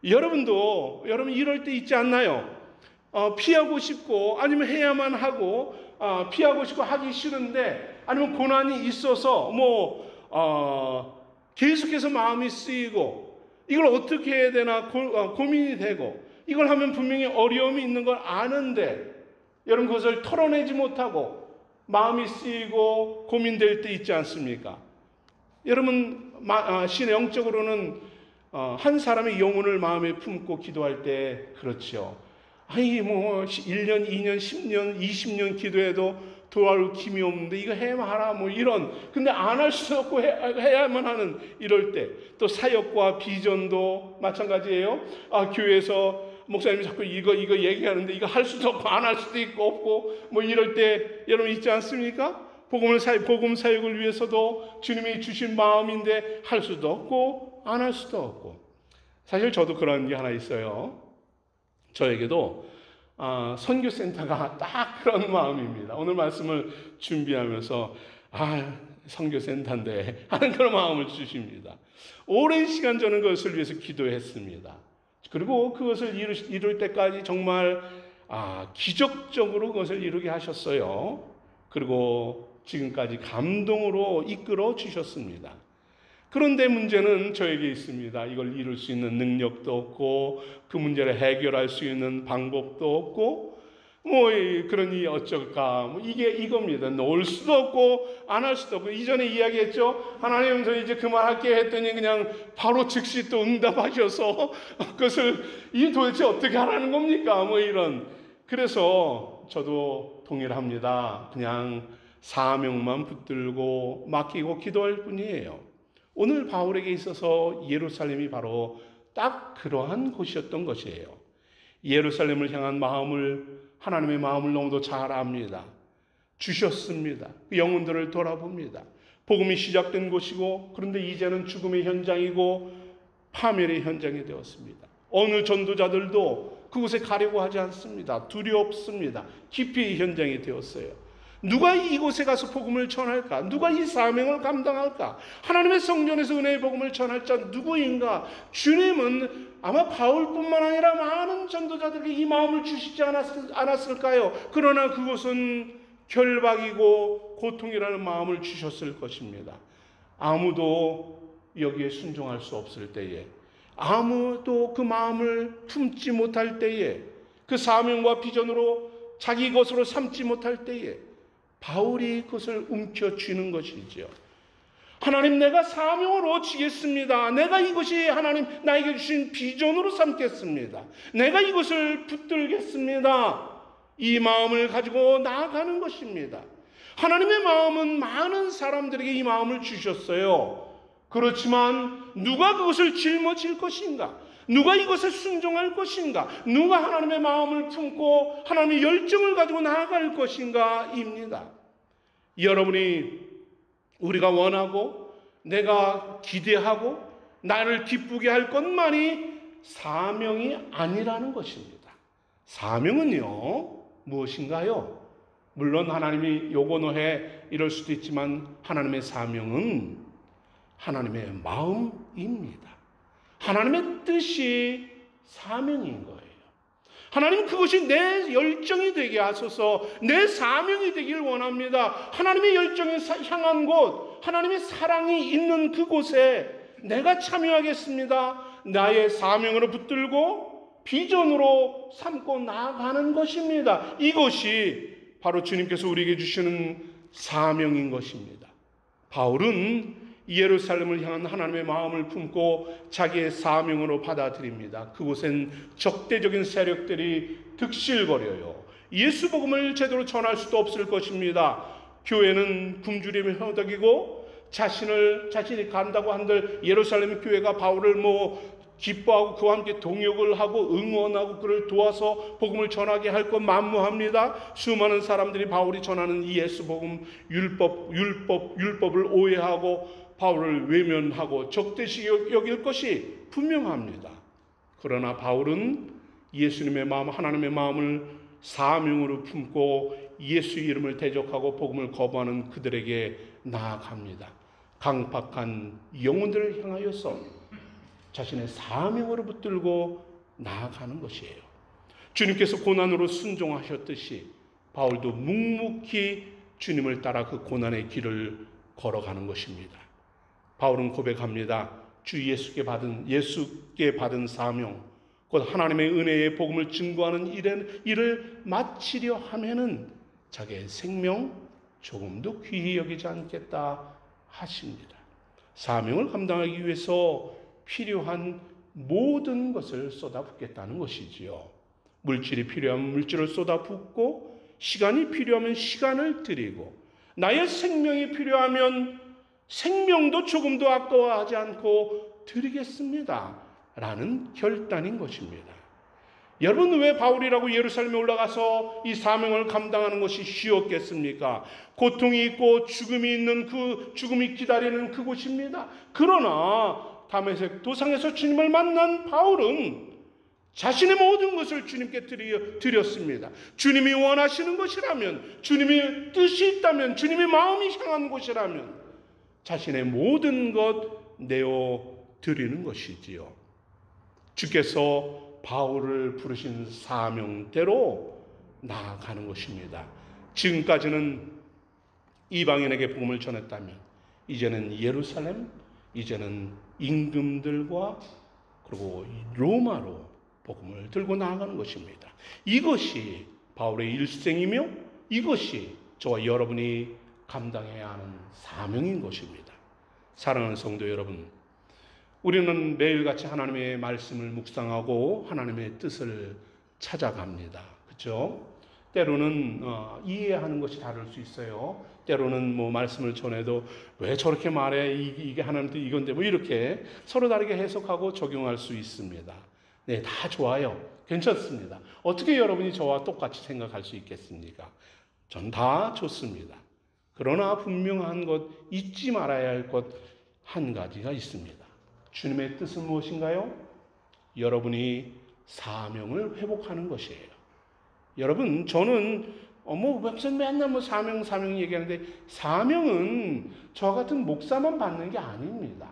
여러분 이럴 때 있지 않나요? 피하고 싶고 아니면 해야만 하고 피하고 싶고 하기 싫은데 아니면 고난이 있어서 계속해서 마음이 쓰이고 이걸 어떻게 해야 되나 고민이 되고 이걸 하면 분명히 어려움이 있는 걸 아는데 여러분 그것을 털어내지 못하고 마음이 쓰이고 고민될 때 있지 않습니까? 여러분 신의 영적으로는 한 사람의 영혼을 마음에 품고 기도할 때 그렇죠. 1년, 2년, 10년, 20년 기도해도 도와줄 힘이 없는데 이거 해마라 이런. 근데 안 할 수 없고 해야만 하는 이럴 때. 또 사역과 비전도 마찬가지예요. 교회에서 목사님이 자꾸 이거 얘기하는데 이거 할 수도 없고 안 할 수도 있고 없고 이럴 때 여러분 있지 않습니까? 복음 사역을 위해서도 주님이 주신 마음인데 할 수도 없고 안 할 수도 없고. 사실 저도 그런 게 하나 있어요. 저에게도 선교센터가 딱 그런 마음입니다. 오늘 말씀을 준비하면서 선교센터인데 하는 그런 마음을 주십니다. 오랜 시간 저는 그것을 위해서 기도했습니다. 그리고 그것을 이룰 때까지 정말 기적적으로 그것을 이루게 하셨어요. 그리고 지금까지 감동으로 이끌어 주셨습니다. 그런데 문제는 저에게 있습니다. 이걸 이룰 수 있는 능력도 없고 그 문제를 해결할 수 있는 방법도 없고 그러니 어쩔까? 이게 이겁니다. 놓을 수도 없고 안 할 수도 없고. 이전에 이야기했죠. 하나님 저 이제 그만할게 했더니 그냥 바로 즉시 또 응답하셔서 그것을 이 도대체 어떻게 하라는 겁니까? 이런. 그래서 저도 동일합니다. 그냥 사명만 붙들고 맡기고 기도할 뿐이에요. 오늘 바울에게 있어서 예루살렘이 바로 딱 그러한 곳이었던 것이에요. 예루살렘을 향한 마음을, 하나님의 마음을 너무도 잘 압니다. 주셨습니다. 그 영혼들을 돌아봅니다. 복음이 시작된 곳이고, 그런데 이제는 죽음의 현장이고 파멸의 현장이 되었습니다. 어느 전도자들도 그곳에 가려고 하지 않습니다. 두렵습니다. 기피의 현장이 되었어요. 누가 이곳에 가서 복음을 전할까? 누가 이 사명을 감당할까? 하나님의 성전에서 은혜의 복음을 전할 자 누구인가? 주님은 아마 바울뿐만 아니라 많은 전도자들에게 이 마음을 주시지 않았을까요? 그러나 그것은 결박이고 고통이라는 마음을 주셨을 것입니다. 아무도 여기에 순종할 수 없을 때에, 아무도 그 마음을 품지 못할 때에, 그 사명과 비전으로 자기 것으로 삼지 못할 때에 바울이 그것을 움켜쥐는 것이죠. 하나님, 내가 사명으로 지겠습니다. 내가 이것이 하나님 나에게 주신 비전으로 삼겠습니다. 내가 이것을 붙들겠습니다. 이 마음을 가지고 나아가는 것입니다. 하나님의 마음은 많은 사람들에게 이 마음을 주셨어요. 그렇지만 누가 그것을 짊어질 것인가? 누가 이것에 순종할 것인가? 누가 하나님의 마음을 품고 하나님의 열정을 가지고 나아갈 것인가? 입니다. 여러분이, 우리가 원하고 내가 기대하고 나를 기쁘게 할 것만이 사명이 아니라는 것입니다. 사명은요, 무엇인가요? 물론 하나님이 요거노 해 이럴 수도 있지만 하나님의 사명은 하나님의 마음입니다. 하나님의 뜻이 사명인 거예요. 하나님, 그것이 내 열정이 되게 하소서, 내 사명이 되길 원합니다. 하나님의 열정이 향한 곳, 하나님의 사랑이 있는 그곳에 내가 참여하겠습니다. 나의 사명으로 붙들고 비전으로 삼고 나아가는 것입니다. 이것이 바로 주님께서 우리에게 주시는 사명인 것입니다. 바울은 예루살렘을 향한 하나님의 마음을 품고 자기의 사명으로 받아들입니다. 그곳엔 적대적인 세력들이 득실거려요. 예수 복음을 제대로 전할 수도 없을 것입니다. 교회는 굶주림에 허덕이고 자신이 간다고 한들 예루살렘 교회가 바울을 기뻐하고 그와 함께 동역을 하고 응원하고 그를 도와서 복음을 전하게 할 것 만무합니다. 수많은 사람들이 바울이 전하는 이 예수 복음, 율법을 오해하고 바울을 외면하고 적대시 여길 것이 분명합니다. 그러나 바울은 예수님의 마음, 하나님의 마음을 사명으로 품고 예수 이름을 대적하고 복음을 거부하는 그들에게 나아갑니다. 강팍한 영혼들을 향하여서 자신의 사명으로 붙들고 나아가는 것이에요. 주님께서 고난으로 순종하셨듯이 바울도 묵묵히 주님을 따라 그 고난의 길을 걸어가는 것입니다. 바울은 고백합니다. 주 예수께 받은 사명, 곧 하나님의 은혜의 복음을 증거하는 일을 마치려 하면은 자기의 생명 조금도 귀히 여기지 않겠다 하십니다. 사명을 감당하기 위해서 필요한 모든 것을 쏟아붓겠다는 것이지요. 물질이 필요하면 물질을 쏟아붓고, 시간이 필요하면 시간을 드리고, 나의 생명이 필요하면 생명도 조금도 아까워하지 않고 드리겠습니다 라는 결단인 것입니다. 여러분, 왜 바울이라고 예루살렘에 올라가서 이 사명을 감당하는 것이 쉬웠겠습니까? 고통이 있고 죽음이 있는 죽음이 기다리는 그곳입니다. 그러나 다메섹 도상에서 주님을 만난 바울은 자신의 모든 것을 주님께 드렸습니다. 주님이 원하시는 것이라면, 주님의 뜻이 있다면, 주님의 마음이 향한 곳이라면 자신의 모든 것 내어 드리는 것이지요. 주께서 바울을 부르신 사명대로 나아가는 것입니다. 지금까지는 이방인에게 복음을 전했다면 이제는 예루살렘, 이제는 임금들과 그리고 로마로 복음을 들고 나아가는 것입니다. 이것이 바울의 일생이며 이것이 저와 여러분이 감당해야 하는 사명인 것입니다. 사랑하는 성도 여러분, 우리는 매일같이 하나님의 말씀을 묵상하고 하나님의 뜻을 찾아갑니다. 그렇죠? 때로는 이해하는 것이 다를 수 있어요. 때로는 뭐 말씀을 전해도 왜 저렇게 말해? 이게 하나님 뜻 이건데 뭐 이렇게 서로 다르게 해석하고 적용할 수 있습니다. 네, 다 좋아요. 괜찮습니다. 어떻게 여러분이 저와 똑같이 생각할 수 있겠습니까? 전 다 좋습니다. 그러나 분명한 것, 잊지 말아야 할 것 한 가지가 있습니다. 주님의 뜻은 무엇인가요? 여러분이 사명을 회복하는 것이에요. 여러분, 저는 맨날 사명 얘기하는데 사명은 저와 같은 목사만 받는 게 아닙니다.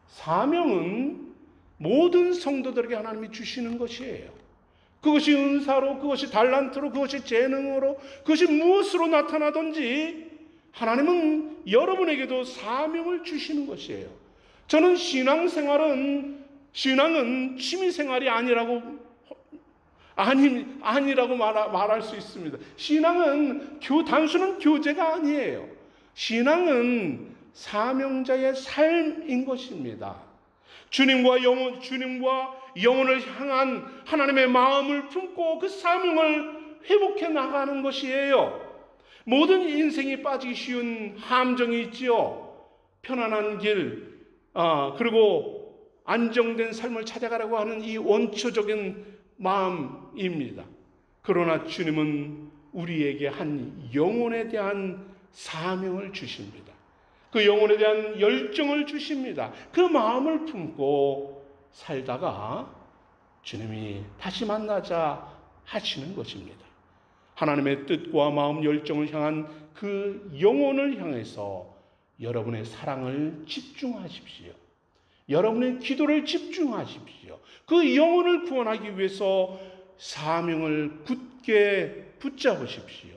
사명은 모든 성도들에게 하나님이 주시는 것이에요. 그것이 은사로, 그것이 달란트로, 그것이 재능으로, 그것이 무엇으로 나타나든지 하나님은 여러분에게도 사명을 주시는 것이에요. 저는 신앙은 취미생활이 아니라고 말할 수 있습니다. 신앙은 단순한 교제가 아니에요. 신앙은 사명자의 삶인 것입니다. 주님과 영혼을 향한 하나님의 마음을 품고 그 사명을 회복해 나가는 것이에요. 모든 인생이 빠지기 쉬운 함정이 있지요. 편안한 길, 그리고 안정된 삶을 찾아가려고 하는 이 원초적인 마음입니다. 그러나 주님은 우리에게 한 영혼에 대한 사명을 주십니다. 그 영혼에 대한 열정을 주십니다. 그 마음을 품고 살다가 주님이 다시 만나자 하시는 것입니다. 하나님의 뜻과 마음 열정을 향한 그 영혼을 향해서 여러분의 사랑을 집중하십시오. 여러분의 기도를 집중하십시오. 그 영혼을 구원하기 위해서 사명을 굳게 붙잡으십시오.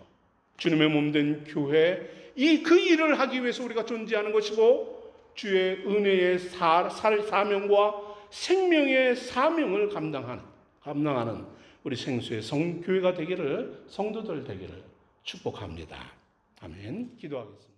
주님의 몸된 교회, 그 일을 하기 위해서 우리가 존재하는 것이고 주의 은혜의 사명과 생명의 사명을 감당하는 우리 생수의 성교회가 되기를, 성도들 되기를 축복합니다. 아멘. 기도하겠습니다.